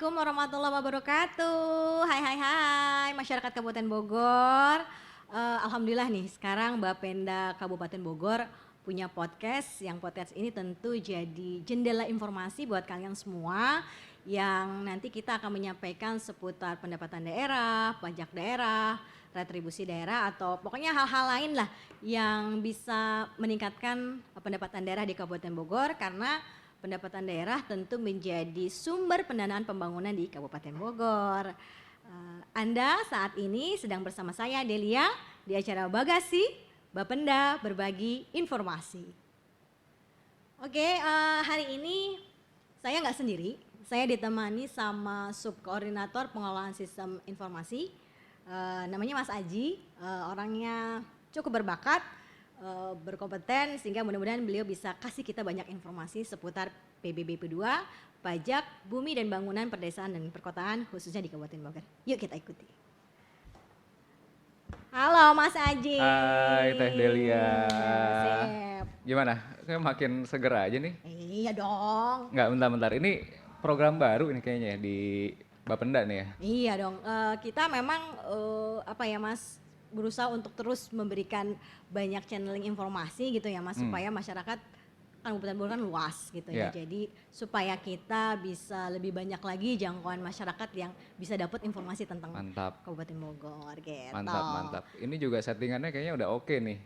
Assalamualaikum warahmatullahi wabarakatuh. Hai masyarakat Kabupaten Bogor. Alhamdulillah nih sekarang Bapenda Kabupaten Bogor punya podcast. Yang podcast ini tentu jadi jendela informasi buat kalian semua yang nanti kita akan menyampaikan seputar pendapatan daerah, pajak daerah, retribusi daerah atau pokoknya hal-hal lain lah yang bisa meningkatkan pendapatan daerah di Kabupaten Bogor karena pendapatan daerah tentu menjadi sumber pendanaan pembangunan di Kabupaten Bogor. Anda saat ini sedang bersama saya Delia di acara Bagasi Bapenda Berbagi Informasi. Oke, hari ini saya nggak sendiri, saya ditemani sama subkoordinator pengelolaan sistem informasi, namanya Mas Aji, orangnya cukup berbakat, berkompeten sehingga mudah-mudahan beliau bisa kasih kita banyak informasi seputar PBBP 2, pajak, bumi dan bangunan perdesaan dan perkotaan khususnya di Kabupaten Bogor. Yuk kita ikuti. Halo Mas Aji. Hai Teh Delia. Sip. Gimana? Kayak makin seger aja nih. Iya dong. Nggak, bentar. Ini program baru ini kayaknya di Bapenda nih ya. Iya dong. Kita memang Mas, berusaha untuk terus memberikan banyak channeling informasi gitu ya Mas, supaya masyarakat Kabupaten Bogor kan luas gitu ya. Jadi supaya kita bisa lebih banyak lagi jangkauan masyarakat yang bisa dapat informasi tentang Kabupaten Bogor gitu. Mantap. Ini juga settingannya kayaknya udah oke nih.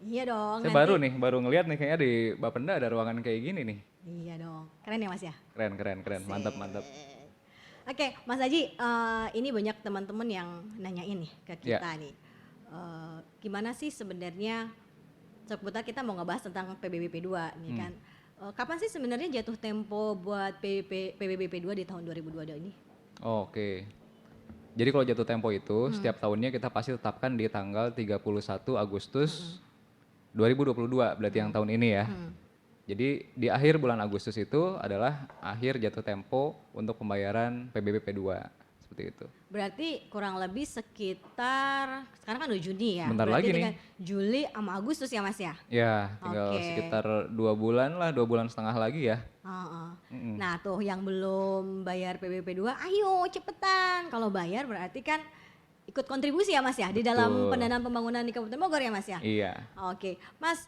Iya dong. Saya baru ngeliat nih kayaknya di Bapenda ada ruangan kayak gini nih. Iya dong. Keren ya Mas ya? Keren. Mantap. Oke, Mas Haji, ini banyak teman-teman yang nanyain nih ke kita nih. Gimana sih sebenarnya seputar kita mau ngebahas tentang PBBP 2 nih kan. Kapan sih sebenarnya jatuh tempo buat PBBP 2 di tahun 2022 ini? Oke. Jadi kalau jatuh tempo itu setiap tahunnya kita pasti tetapkan di tanggal 31 Agustus 2022 berarti yang tahun ini ya. Jadi di akhir bulan Agustus itu adalah akhir jatuh tempo untuk pembayaran PBBP 2. Seperti itu. Berarti kurang lebih sekitar, sekarang kan udah Juni ya. Bentar berarti lagi nih. Juli sama Agustus ya Mas ya? Ya, tinggal sekitar 2 bulan lah, 2 bulan setengah lagi ya. Nah tuh yang belum bayar PBBP 2, ayo cepetan. Kalau bayar berarti kan ikut kontribusi ya Mas ya, di dalam pendanaan pembangunan di Kabupaten Bogor ya Mas ya? Iya. Oke, Mas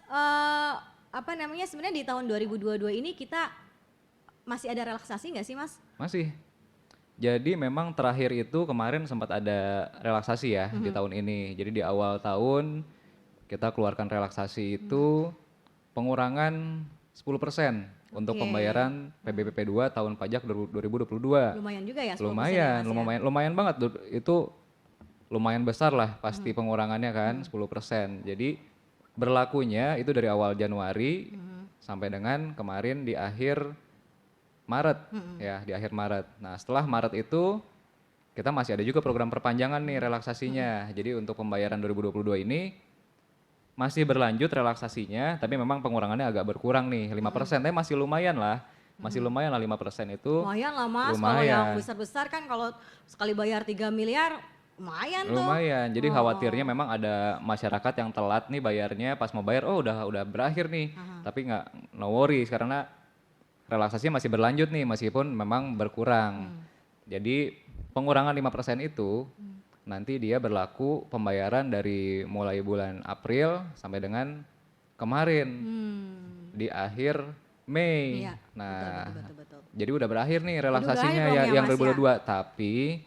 sebenarnya di tahun 2022 ini kita masih ada relaksasi nggak sih Mas? Masih. Jadi memang terakhir itu kemarin sempat ada relaksasi ya di tahun ini. Jadi di awal tahun kita keluarkan relaksasi itu pengurangan 10% untuk pembayaran PBBP 2 tahun pajak 2022. Lumayan juga ya 10% lumayan banget. Itu lumayan besar lah pasti pengurangannya kan 10%. Jadi berlakunya itu dari awal Januari sampai dengan kemarin di akhir Maret ya, di akhir Maret. Nah setelah Maret itu kita masih ada juga program perpanjangan nih relaksasinya. Jadi untuk pembayaran 2022 ini masih berlanjut relaksasinya, tapi memang pengurangannya agak berkurang nih 5%. Tapi masih lumayan lah 5% itu. Lumayan lah Mas, kalau yang besar-besar kan kalau sekali bayar 3 miliar lumayan tuh. Lumayan, jadi khawatirnya memang ada masyarakat yang telat nih bayarnya, pas mau bayar udah berakhir nih. Tapi no worries karena relaksasinya masih berlanjut nih meskipun memang berkurang. Jadi pengurangan 5% itu nanti dia berlaku pembayaran dari mulai bulan April sampai dengan kemarin di akhir Mei. Iya, Nah, betul. jadi udah berakhir nih relaksasinya yang 2022. Tapi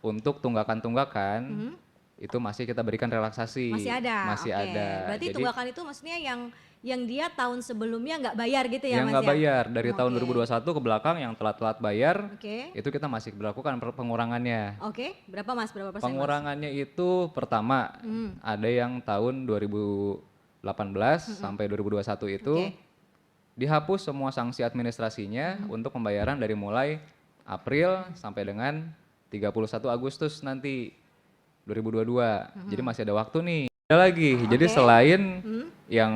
untuk tunggakan-tunggakan itu masih kita berikan relaksasi. Masih ada. Berarti jadi, tunggakan itu maksudnya yang dia tahun sebelumnya nggak bayar gitu ya Mas ya? Yang nggak bayar dari tahun 2021 ke belakang yang telat-telat bayar itu kita masih berlakukan pengurangannya. Berapa Mas? Berapa persen Pengurangannya Mas? Itu pertama ada yang tahun 2018 sampai 2021 itu dihapus semua sanksi administrasinya untuk pembayaran dari mulai April sampai dengan 31 Agustus nanti 2022. Jadi masih ada waktu nih. Ada lagi, jadi selain yang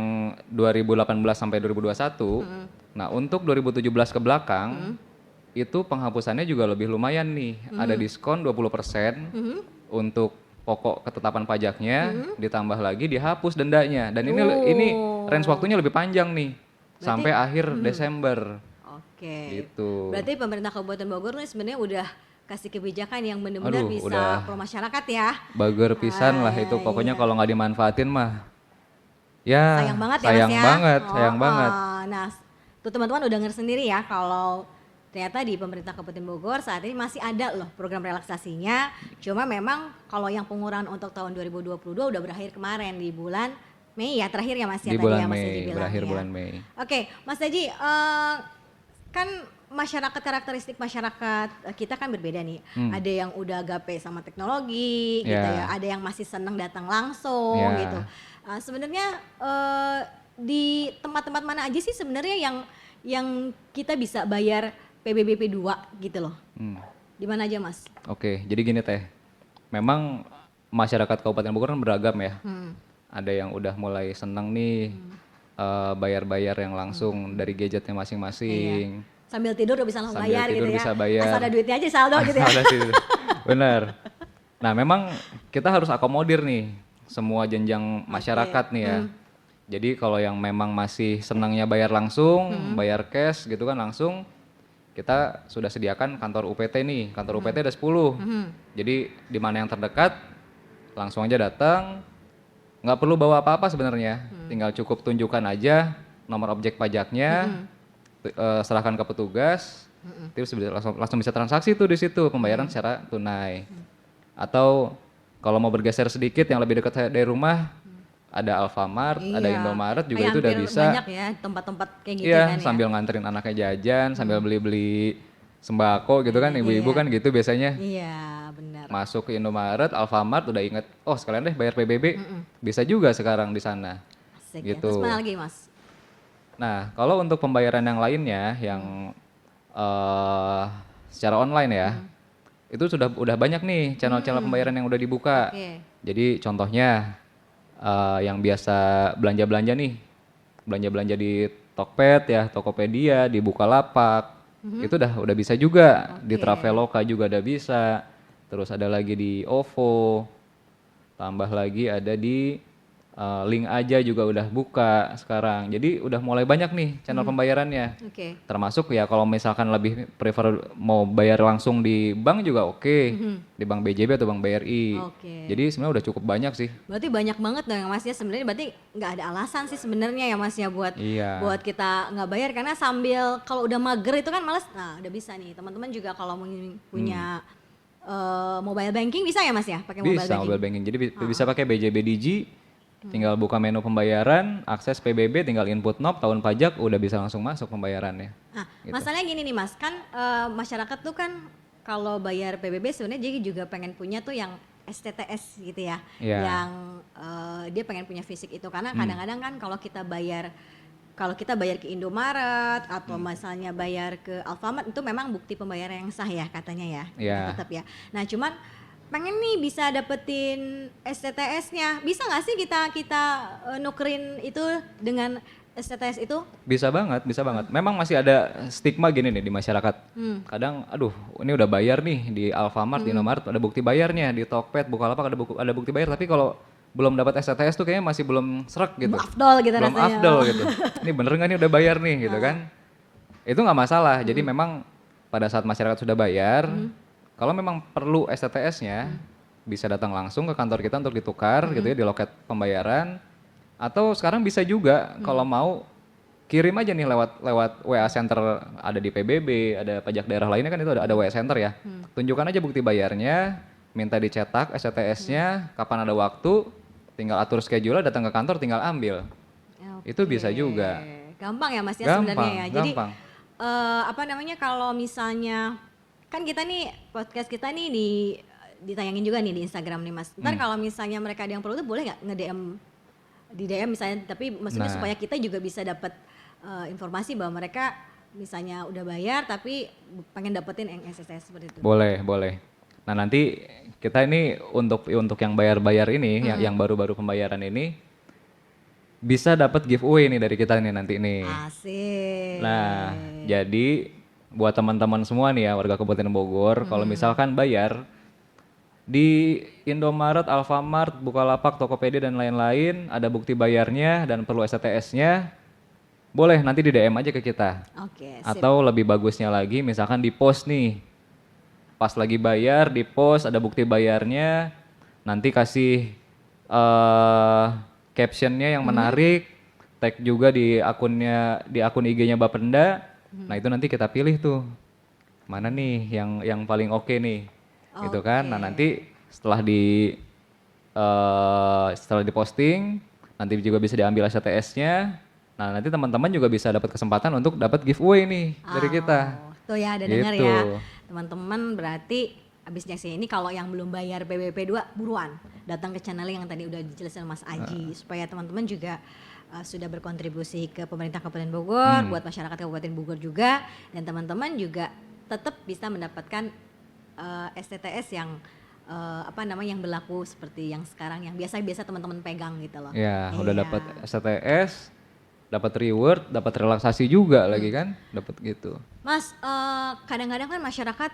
2018 sampai 2021, nah untuk 2017 ke belakang, itu penghapusannya juga lebih lumayan nih, ada diskon 20% untuk pokok ketetapan pajaknya, ditambah lagi dihapus dendanya, dan ini range waktunya lebih panjang nih, sampai akhir Desember. Oke. Gitu. Berarti pemerintah Kabupaten Bogor nih sebenarnya udah kasih kebijakan yang benar-benar Aduh, bisa udah pro masyarakat ya. bager pisan lah itu, pokoknya kalau nggak dimanfaatin mah ya Sayang banget ya Mas sayang ya. banget, Oh, sayang banget. nah, tuh teman-teman udah denger sendiri ya kalau ternyata di pemerintah Kabupaten Bogor saat ini masih ada loh program relaksasinya. Cuma memang kalau yang pengurangan untuk tahun 2022 udah berakhir kemarin di bulan Mei ya, terakhir ya Mas ya Di tadi bulan ya Mas Mei, Haji bilang berakhir ya. bulan Mei. Oke, Mas Haji, kan masyarakat, karakteristik masyarakat kita kan berbeda nih. Ada yang udah gape sama teknologi gitu ya, ada yang masih seneng datang langsung gitu. Sebenarnya di tempat-tempat mana aja sih sebenarnya yang kita bisa bayar PBBP 2 gitu loh? Di mana aja Mas? Oke, jadi gini Teh, memang masyarakat Kabupaten Bogor kan beragam ya. Ada yang udah mulai seneng nih bayar-bayar yang langsung dari gadgetnya masing-masing. Sambil tidur udah bisa langsung Sambil bayar tidur gitu ya. bisa bayar. Asal ada duitnya aja saldo gitu ya. Ada sih, bener. Nah memang kita harus akomodir nih semua jenjang masyarakat nih ya. Jadi kalau yang memang masih senangnya bayar langsung, bayar cash gitu kan langsung, kita sudah sediakan kantor UPT nih. Kantor UPT ada 10. Jadi di mana yang terdekat langsung aja datang. Nggak perlu bawa apa-apa sebenarnya. Tinggal cukup tunjukkan aja nomor objek pajaknya, serahkan ke petugas, terus langsung bisa transaksi tuh di situ, pembayaran secara tunai. Atau kalau mau bergeser sedikit yang lebih dekat dari rumah, ada Alfamart, ada Indomaret juga kayak itu udah bisa. Banyak ya tempat-tempat kayak gitu Iya, kan ya. sambil nganterin anaknya jajan, sambil beli-beli sembako gitu kan, ibu-ibu kan gitu biasanya. Iya, benar. Masuk ke Indomaret, Alfamart udah inget, oh sekalian deh bayar PBB, bisa juga sekarang di sana. Asik ya. Gitu. Terus mana lagi Mas? Nah, kalau untuk pembayaran yang lainnya yang secara online ya, itu udah banyak nih channel-channel pembayaran yang udah dibuka. Jadi contohnya yang biasa belanja-belanja nih, belanja-belanja di Tokped ya, Tokopedia, di Bukalapak, itu udah bisa juga. Di Traveloka juga udah bisa. Terus ada lagi di OVO, tambah lagi ada di Link aja juga udah buka sekarang. Jadi udah mulai banyak nih channel pembayarannya. Termasuk ya kalau misalkan lebih prefer mau bayar langsung di bank juga oke. Di Bank BJB atau Bank BRI. Jadi sebenarnya udah cukup banyak sih. Berarti banyak banget dong Mas ya sebenarnya, berarti nggak ada alasan sih sebenarnya ya Mas ya buat kita nggak bayar, karena sambil kalau udah mager itu kan males. Nah, udah bisa nih teman-teman juga kalau punya mobile banking bisa ya Mas ya, pakai mobile banking. Bisa mobile banking. Jadi bisa pakai BJB Digi. Tinggal buka menu pembayaran, akses PBB, tinggal input NOP, tahun pajak, udah bisa langsung masuk pembayarannya. Nah, gitu. Masalahnya gini nih Mas, kan masyarakat tuh kan kalau bayar PBB sebenarnya jadi juga pengen punya tuh yang STTS gitu ya, yang dia pengen punya fisik itu, karena kadang-kadang kan kalau kita bayar ke Indomaret atau misalnya bayar ke Alfamart itu memang bukti pembayaran yang sah ya katanya ya, tetap ya. Nah cuman pengen nih bisa dapetin STTS-nya, bisa nggak sih kita nukerin itu dengan STTS itu? Bisa banget, bisa banget. Memang masih ada stigma gini nih di masyarakat. Kadang, aduh, ini udah bayar nih di Alfamart, di Indomaret ada bukti bayarnya, di Tokped, Bukalapak ada bukti bayar, tapi kalau belum dapat STTS tuh kayaknya masih belum serak gitu. Belum afdol gitu belum rasanya. Afdol gitu. Ini bener nggak nih udah bayar nih gitu kan? Itu nggak masalah. Jadi memang pada saat masyarakat sudah bayar. Kalau memang perlu STTS-nya, bisa datang langsung ke kantor kita untuk ditukar gitu ya di loket pembayaran. Atau sekarang bisa juga kalau mau kirim aja nih lewat WA Center, ada di PBB, ada pajak daerah lainnya kan itu ada WA Center ya. Tunjukkan aja bukti bayarnya, minta dicetak STTS-nya, kapan ada waktu, tinggal atur schedule, datang ke kantor tinggal ambil. Itu bisa juga. Gampang ya Mas ya sebenarnya ya. Jadi gampang. Kalau misalnya kan kita nih podcast kita nih ditayangin juga nih di Instagram nih Mas. Ntar kalau misalnya mereka ada yang perlu tuh boleh nggak di DM misalnya, tapi maksudnya supaya kita juga bisa dapat informasi bahwa mereka misalnya udah bayar tapi pengen dapetin yang SSS seperti itu. Boleh. Nah nanti kita ini untuk yang bayar ini, yang baru-baru pembayaran ini bisa dapat giveaway nih dari kita nih nanti nih. Asik. Nah jadi buat teman-teman semua nih ya warga Kabupaten Bogor, kalau misalkan bayar di Indomaret, Alfamart, Bukalapak, Tokopedia dan lain-lain, ada bukti bayarnya dan perlu STTS-nya, boleh nanti di DM aja ke kita. Oke, sip. Atau lebih bagusnya lagi misalkan di post nih. Pas lagi bayar di post ada bukti bayarnya, nanti kasih captionnya yang menarik, tag juga di akun IG-nya Bapenda. Nah itu nanti kita pilih tuh mana nih yang paling oke nih, gitu kan. Nah nanti setelah diposting, nanti juga bisa diambil STS-nya. Nah nanti teman-teman juga bisa dapat kesempatan untuk dapat giveaway nih dari kita. Tuh ya, ada dengar Gitu. ya. Teman-teman berarti abis nyaksiin ini kalau yang belum bayar PBP 2 buruan datang ke channel yang tadi udah dijelasin Mas Aji supaya teman-teman juga sudah berkontribusi ke pemerintah Kabupaten Bogor, buat masyarakat Kabupaten Bogor juga, dan teman-teman juga tetap bisa mendapatkan STTS yang yang berlaku seperti yang sekarang yang biasa-biasa teman-teman pegang gitu loh. Ya, udah Iya. dapat STS, dapat reward, dapat relaksasi juga lagi kan, dapat gitu. Mas, kadang-kadang kan masyarakat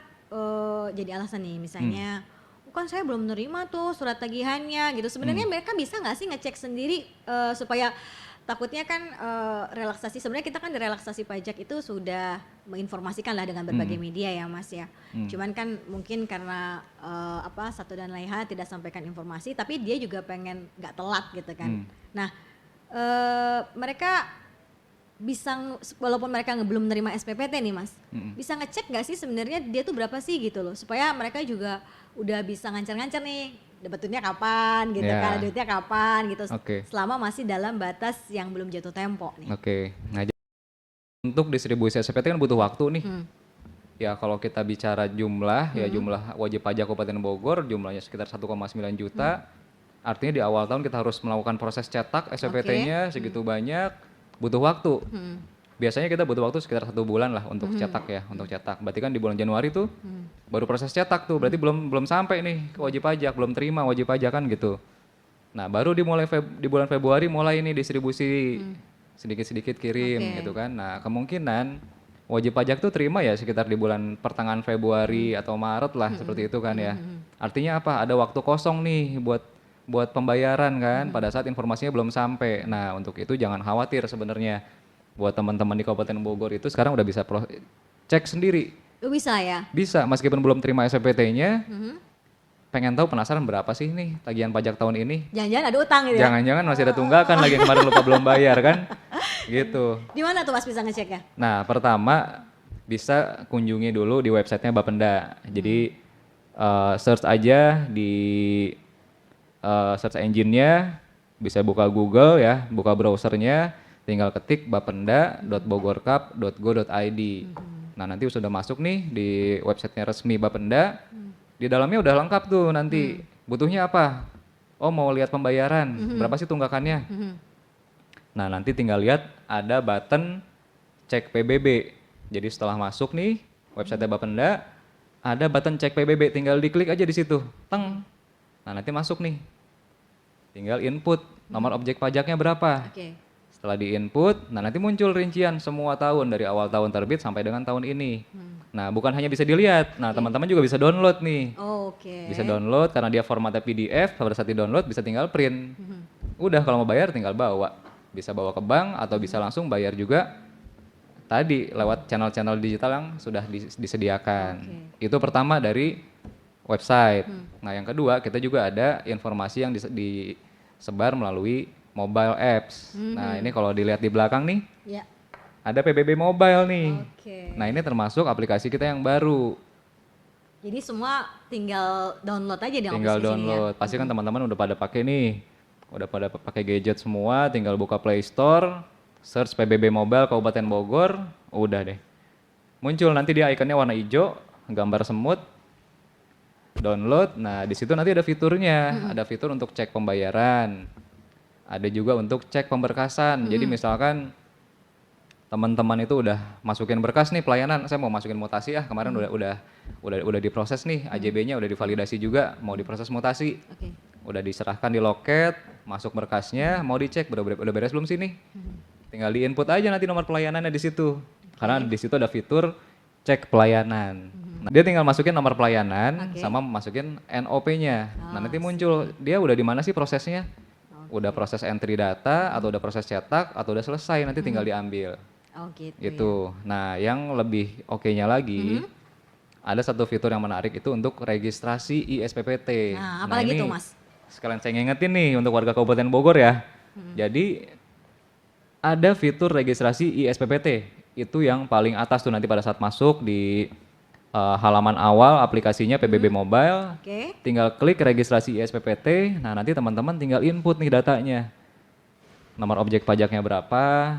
jadi alasan nih, misalnya, kan saya belum menerima tuh surat tagihannya gitu. Sebenarnya mereka bisa nggak sih ngecek sendiri supaya takutnya kan relaksasi, sebenarnya kita kan di relaksasi pajak itu sudah menginformasikan lah dengan berbagai media ya Mas ya. Cuman kan mungkin karena satu dan lain hal tidak sampaikan informasi, tapi dia juga pengen nggak telat gitu kan. Nah, mereka bisa, walaupun mereka belum menerima SPPT nih Mas, bisa ngecek nggak sih sebenarnya dia tuh berapa sih gitu loh, supaya mereka juga udah bisa ngancar-ngancar nih dapetnya kapan gitu kan, duitnya kapan gitu, selama masih dalam batas yang belum jatuh tempo nih. Nah untuk distribusi SPPT kan butuh waktu nih. Ya kalau kita bicara jumlah, ya jumlah wajib pajak Kabupaten Bogor jumlahnya sekitar 1,9 juta. Artinya di awal tahun kita harus melakukan proses cetak SPPT-nya segitu banyak, butuh waktu. Biasanya kita butuh waktu sekitar 1 bulan lah untuk cetak ya, untuk cetak. Berarti kan di bulan Januari tuh baru proses cetak tuh, berarti belum sampai nih ke wajib pajak, belum terima wajib pajak kan gitu. Nah baru di bulan Februari mulai nih distribusi, sedikit-sedikit kirim gitu kan. Nah kemungkinan wajib pajak tuh terima ya sekitar di bulan pertengahan Februari atau Maret lah, seperti itu kan ya. Artinya apa? Ada waktu kosong nih buat pembayaran kan, pada saat informasinya belum sampai. Nah untuk itu jangan khawatir sebenarnya. Buat teman-teman di Kabupaten Bogor itu sekarang udah bisa cek sendiri. Bisa ya? Bisa, meskipun belum terima SPPT-nya, pengen tahu penasaran berapa sih nih tagihan pajak tahun ini. Jangan-jangan ada utang gitu ya? Jangan-jangan masih ada tunggakan lagi kemarin lupa belum bayar kan, gitu. Di mana tuh Mas bisa ngeceknya? Nah pertama bisa kunjungi dulu di websitenya Bapenda. Jadi search aja di search engine-nya, bisa buka Google ya, buka browsernya, tinggal ketik bapenda.bogorkap.go.id. Nah nanti sudah masuk nih di websitenya resmi Bapenda. Di dalamnya udah lengkap tuh nanti. Butuhnya apa? Oh mau lihat pembayaran, berapa sih tunggakannya? Nah nanti tinggal lihat ada button cek PBB. Jadi setelah masuk nih websitenya Bapenda, ada button cek PBB, tinggal diklik aja di situ. Teng. Nah nanti masuk nih. Tinggal input nomor objek pajaknya berapa. Setelah di-input, nah nanti muncul rincian semua tahun dari awal tahun terbit sampai dengan tahun ini. Nah bukan hanya bisa dilihat, nah teman-teman juga bisa download nih. Bisa download karena dia formatnya PDF, pada saat di-download bisa tinggal print. Udah kalau mau bayar tinggal bawa. Bisa bawa ke bank atau bisa langsung bayar juga tadi lewat channel-channel digital yang sudah disediakan. Itu pertama dari website. Nah yang kedua kita juga ada informasi yang disebar melalui mobile apps. Nah ini kalau dilihat di belakang nih, ada PBB Mobile nih. Nah ini termasuk aplikasi kita yang baru. Jadi semua tinggal download aja di Tinggal download. Ya? Pasti kan teman-teman udah pada pakai nih, udah pada pakai gadget semua. Tinggal buka Play Store, search PBB Mobile Kabupaten Bogor, udah deh. Muncul nanti dia ikonnya warna hijau, gambar semut. Download. Nah di situ nanti ada fiturnya, ada fitur untuk cek pembayaran. Ada juga untuk cek pemberkasan. Jadi misalkan teman-teman itu udah masukin berkas nih pelayanan, saya mau masukin mutasi kemarin udah diproses nih, AJB-nya udah divalidasi juga, mau diproses mutasi. Udah diserahkan di loket, masuk berkasnya, mau dicek udah beres belum sih nih. Tinggal di-input aja nanti nomor pelayanannya di situ. Karena di situ ada fitur cek pelayanan. Nah, dia tinggal masukin nomor pelayanan sama masukin NOP-nya. Nah, nanti muncul dia udah di mana sih prosesnya? Udah proses entry data atau udah proses cetak atau udah selesai nanti tinggal diambil. Oh gitu. Gitu. Nah, yang lebih oke-nya lagi ada satu fitur yang menarik itu untuk registrasi ISPPT. Nah, apalagi ini tuh Mas? sekalian saya ngingetin nih untuk warga Kabupaten Bogor ya. Jadi ada fitur registrasi ISPPT. Itu yang paling atas tuh nanti pada saat masuk di halaman awal aplikasinya PBB Mobile. Oke. Tinggal klik registrasi ISPPT. Nah, nanti teman-teman tinggal input nih datanya. Nomor objek pajaknya berapa,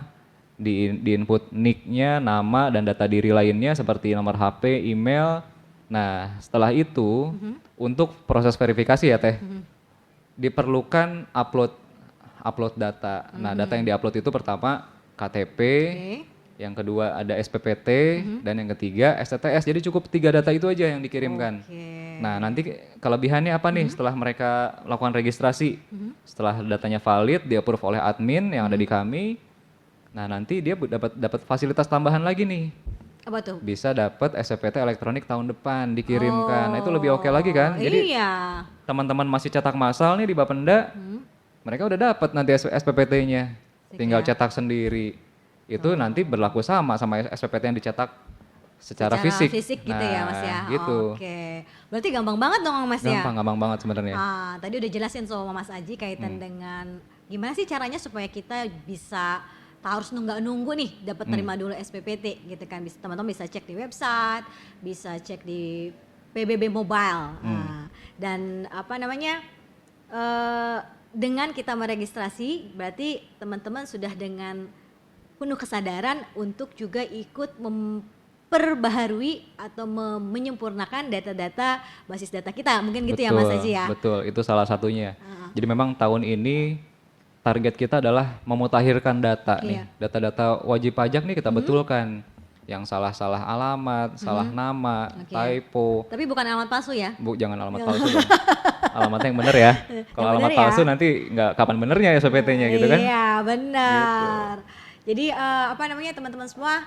di input nick-nya, nama dan data diri lainnya seperti nomor HP, email. Nah, setelah itu untuk proses verifikasi ya Teh, diperlukan upload data. Nah, data yang diupload itu pertama KTP, yang kedua ada SPPT, dan yang ketiga STTS. Jadi cukup 3 data itu aja yang dikirimkan. Nah, nanti kelebihannya apa nih setelah mereka lakukan registrasi? Setelah datanya valid, di-approve oleh admin yang ada di kami. Nah, nanti dia dapat fasilitas tambahan lagi nih. Apa tuh? Bisa dapat SPPT elektronik tahun depan dikirimkan. Nah, itu lebih oke lagi kan? Jadi Iya. teman-teman masih cetak massal nih di Bapenda, mereka udah dapat nanti SPPT-nya. Tinggal cetak sendiri. Itu nanti berlaku sama SPPT yang dicetak secara fisik. Gitu ya Mas ya. Gitu. Oke. Berarti gampang banget dong Mas ya. Gampang banget sebenarnya. Tadi udah jelasin sama Mas Aji kaitan dengan gimana sih caranya supaya kita bisa harus nunggu nih dapat terima dulu SPPT gitu kan. Teman-teman bisa cek di website, bisa cek di PBB Mobile. Dan apa namanya? Dengan kita meregistrasi berarti teman-teman sudah dengan penuh kesadaran untuk juga ikut memperbaharui atau menyempurnakan data-data basis data kita. Mungkin gitu ya Mas Aji ya. Betul, itu salah satunya. Jadi memang tahun ini target kita adalah memutakhirkan data nih. Data-data wajib pajak nih kita betulkan. Yang salah-salah alamat, salah nama, typo. Tapi bukan alamat palsu ya? Jangan alamat palsu dong. Alamatnya yang bener ya. Kalau alamat palsu nanti nggak kapan benernya ya SPT-nya gitu kan. Iya benar. Jadi apa namanya teman-teman semua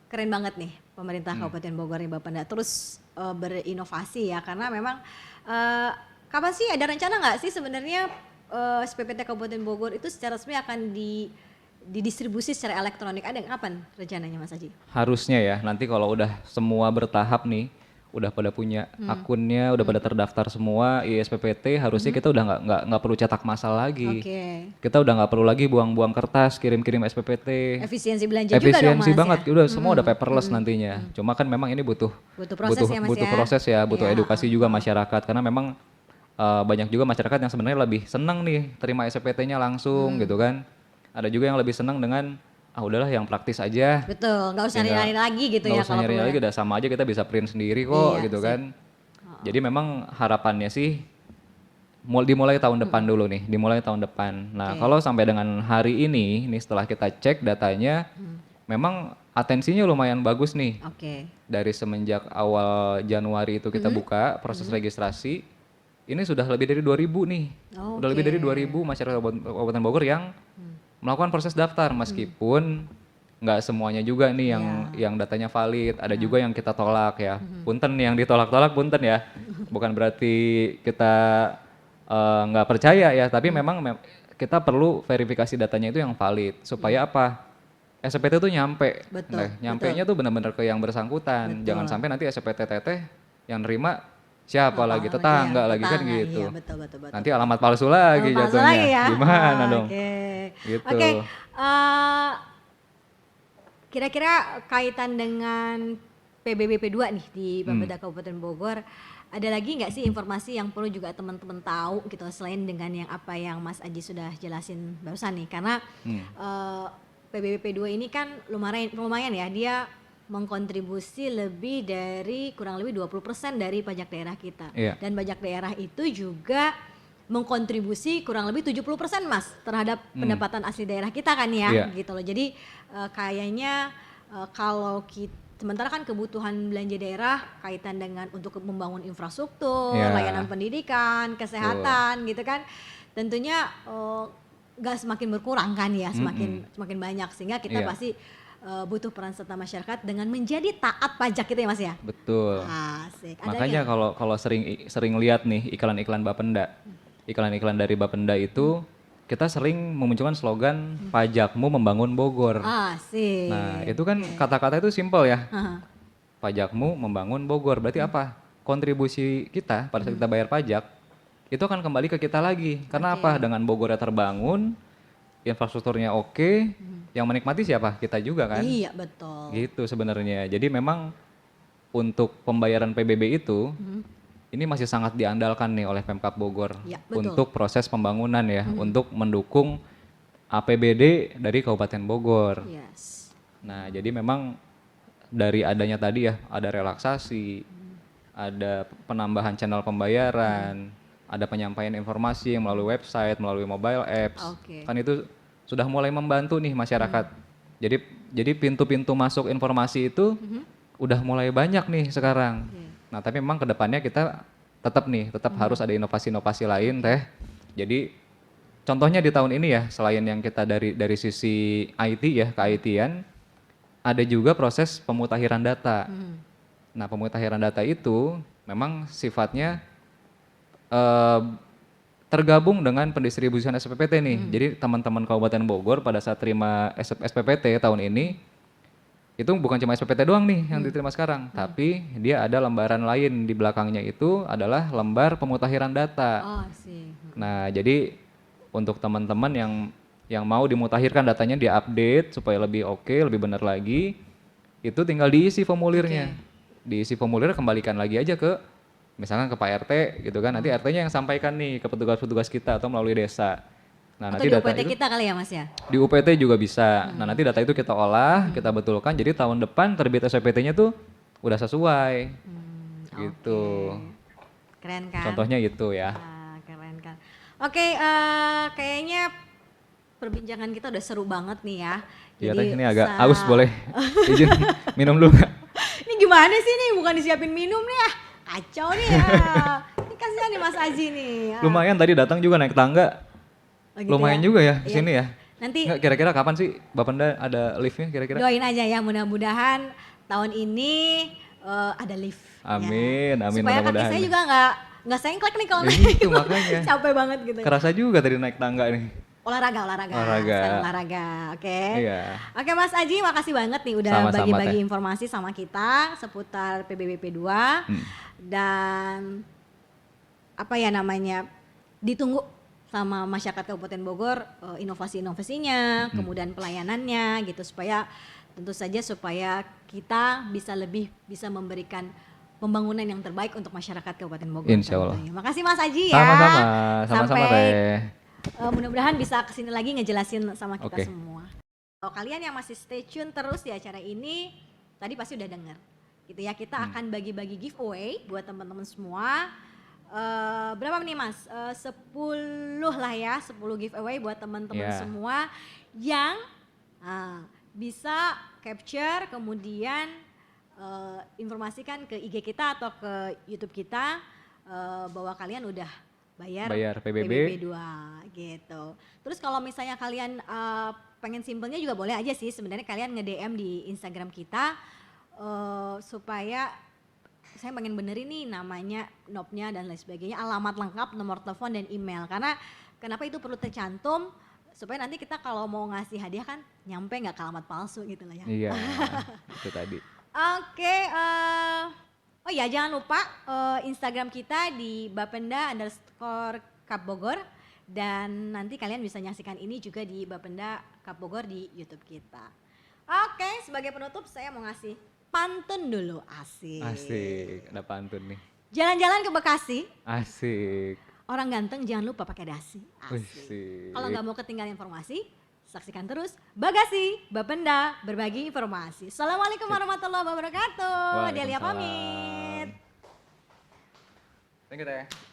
keren banget nih pemerintah Kabupaten Bogor nih Bapenda terus berinovasi ya karena memang kapan sih ada rencana nggak sih sebenarnya SPPT Kabupaten Bogor itu secara resmi akan didistribusi secara elektronik, ada kapan rencananya Mas Aji? Harusnya ya nanti kalau udah semua bertahap nih udah pada punya akunnya, udah pada terdaftar semua ISPPT, harusnya kita udah nggak perlu cetak massal lagi. Kita udah nggak perlu lagi buang-buang kertas, kirim-kirim SPPT. Efisiensi belanja juga dong Mas. Efisiensi banget, udah semua udah paperless nantinya. Cuma kan memang ini butuh proses ya, butuh edukasi juga masyarakat karena memang banyak juga masyarakat yang sebenarnya lebih senang nih terima SPPT-nya langsung gitu kan. Ada juga yang lebih senang dengan udahlah yang praktis aja. Betul, nggak usah nyari lagi gitu ya. Nggak usah nyari lagi, udah sama aja kita bisa print sendiri kok gitu kan. Jadi memang harapannya sih dimulai tahun depan dulu nih, dimulai tahun depan. Nah kalau sampai dengan hari ini, nih setelah kita cek datanya, memang atensinya lumayan bagus nih. Dari semenjak awal Januari itu kita buka proses registrasi, ini sudah lebih dari 2.000 nih. Udah lebih dari 2.000 masyarakat Kabupaten Bogor yang melakukan proses daftar meskipun nggak semuanya juga nih yang datanya valid, ada juga yang kita tolak ya. Punten yang ditolak-tolak punten ya. Bukan berarti kita nggak percaya ya, tapi memang kita perlu verifikasi datanya itu yang valid supaya apa? SPT itu nyampe. Nyampenya tuh benar-benar ke yang bersangkutan. Jangan sampai nanti SPT teteh yang nerima siapa lagi, tetangga lagi kan gitu. Betul. Nanti alamat palsu lagi jatuhnya. Ya? Gimana dong? Gitu. Kira-kira kaitan dengan PBBP 2 nih di Bapeda Kabupaten Bogor, ada lagi nggak sih informasi yang perlu juga teman-teman tahu gitu selain dengan yang apa yang Mas Aji sudah jelasin barusan nih, karena PBBP 2 ini kan lumayan ya, dia mengkontribusi lebih dari kurang lebih 20% dari pajak daerah kita. Dan pajak daerah itu juga mengkontribusi kurang lebih 70% Mas terhadap pendapatan asli daerah kita kan ya gitu loh. Jadi kayaknya kalau sementara kan kebutuhan belanja daerah kaitan dengan untuk membangun infrastruktur, layanan pendidikan, kesehatan gitu kan. Tentunya gak semakin berkurang kan ya, semakin banyak sehingga kita pasti butuh peran serta masyarakat dengan menjadi taat pajak gitu ya Mas ya. Betul. Makanya kalau sering lihat nih iklan-iklan Bapenda, iklan-iklan dari Bapenda itu kita sering memunculkan slogan pajakmu membangun Bogor. Asik. Nah, itu kan kata-kata itu simpel ya. Haha. Pajakmu membangun Bogor. Berarti apa? Kontribusi kita pada saat kita bayar pajak itu akan kembali ke kita lagi. Karena apa? Dengan Bogornya terbangun, infrastrukturnya oke, yang menikmati siapa? Kita juga kan? Iya betul. Gitu sebenarnya. Jadi memang untuk pembayaran PBB itu ini masih sangat diandalkan nih oleh Pemkab Bogor Ya, betul. untuk proses pembangunan ya, untuk mendukung APBD dari Kabupaten Bogor. Yes. Nah, jadi memang dari adanya tadi ya, ada relaksasi, ada penambahan channel pembayaran, ada penyampaian informasi melalui website, melalui mobile apps. Oke. Kan itu sudah mulai membantu nih masyarakat. Jadi pintu-pintu masuk informasi itu udah mulai banyak nih sekarang. Nah, tapi memang kedepannya kita tetap harus ada inovasi-inovasi lain teh. Jadi contohnya di tahun ini ya, selain yang kita dari sisi IT ya, ke-IT-an, ada juga proses pemutakhiran data. Nah, pemutakhiran data itu memang sifatnya tergabung dengan pendistribusian SPPT nih. Jadi teman-teman Kabupaten Bogor pada saat terima SPPT tahun ini, itu bukan cuma SPPT doang nih yang diterima sekarang, tapi dia ada lembaran lain di belakangnya itu adalah lembar pemutakhiran data. Oh sih. Nah, jadi untuk teman-teman yang mau dimutakhirkan datanya diupdate supaya lebih oke, lebih benar lagi, itu tinggal diisi formulirnya. Diisi formulir kembalikan lagi aja ke misalkan ke Pak RT gitu kan. Nanti RT-nya yang sampaikan nih ke petugas-petugas kita atau melalui desa. Nah, Atau nanti di data UPT itu kita kali ya Mas ya? di UPT juga bisa. Nah, nanti data itu kita olah, kita betulkan. Jadi tahun depan terbit SPPT-nya tuh udah sesuai. Gitu. Keren kan? Contohnya itu ya. Ah, keren kan. Oke, kayaknya perbincangan kita udah seru banget nih ya. Iya Jadi teh, ini agak aus, boleh izin minum dulu nggak? Ini gimana sih nih? Bukan disiapin minum nih ya? Kacau nih ya. Ini kasihan nih Mas Aji nih. Lumayan tadi datang juga naik tangga. Oh gitu Lumayan ya? juga ya di Iya. sini ya. Nanti Nggak, kira-kira kapan sih Bapenda ada liftnya kira-kira? doain aja ya, mudah-mudahan tahun ini ada lift. Amin, ya. amin, Supaya kaki mudah-mudahan. saya juga nggak sengklek nih kalau Ya naik. gitu, makanya. Capek banget gitu. Kerasa juga tadi naik tangga nih. Olahraga. Sekarang olahraga, oke. Iya. Oke Mas Aji, makasih banget nih udah Sama-sama, bagi-bagi Teh. informasi sama kita seputar PBBP 2 dan apa ya namanya, ditunggu sama masyarakat Kabupaten Bogor inovasi-inovasinya, kemudian pelayanannya gitu supaya tentu saja supaya kita bisa memberikan pembangunan yang terbaik untuk masyarakat Kabupaten Bogor. Insya Allah. tentunya. Makasih Mas Aji ya. Sama-sama Sampai Teh. mudah-mudahan bisa kesini lagi ngejelasin sama kita Oke. semua. Kalau kalian yang masih stay tune terus di acara ini, tadi pasti udah denger. Gitu ya, kita akan bagi-bagi giveaway buat teman-teman semua. Berapa nih Mas? 10 lah ya, 10 giveaway buat teman-teman Yeah. semua yang bisa capture kemudian informasikan ke IG kita atau ke YouTube kita bahwa kalian udah bayar PBB 2 gitu. Terus kalau misalnya kalian pengen simpelnya juga boleh aja sih sebenarnya kalian nge-DM di Instagram kita supaya saya pengen benerin nih namanya, knobnya dan lain sebagainya, alamat lengkap, nomor telepon dan email. Karena kenapa itu perlu tercantum supaya nanti kita kalau mau ngasih hadiah kan nyampe nggak ke alamat palsu gitu lah ya. Iya, itu tadi. Oke, oh ya jangan lupa Instagram kita di Bapenda_Kap Bogor dan nanti kalian bisa nyaksikan ini juga di Bapenda Kap Bogor di YouTube kita. Oke, sebagai penutup saya mau ngasih pantun dulu, asik. Asik, ada pantun nih. Jalan-jalan ke Bekasi, Asik. orang ganteng jangan lupa pakai dasi. Wih, Asik. sih. Kalau nggak mau ketinggalan informasi, saksikan terus Bagasi, Bapenda berbagi informasi. Assalamualaikum warahmatullahi wabarakatuh. Delia Waalaikumsalam. pamit. Thank you, Teh.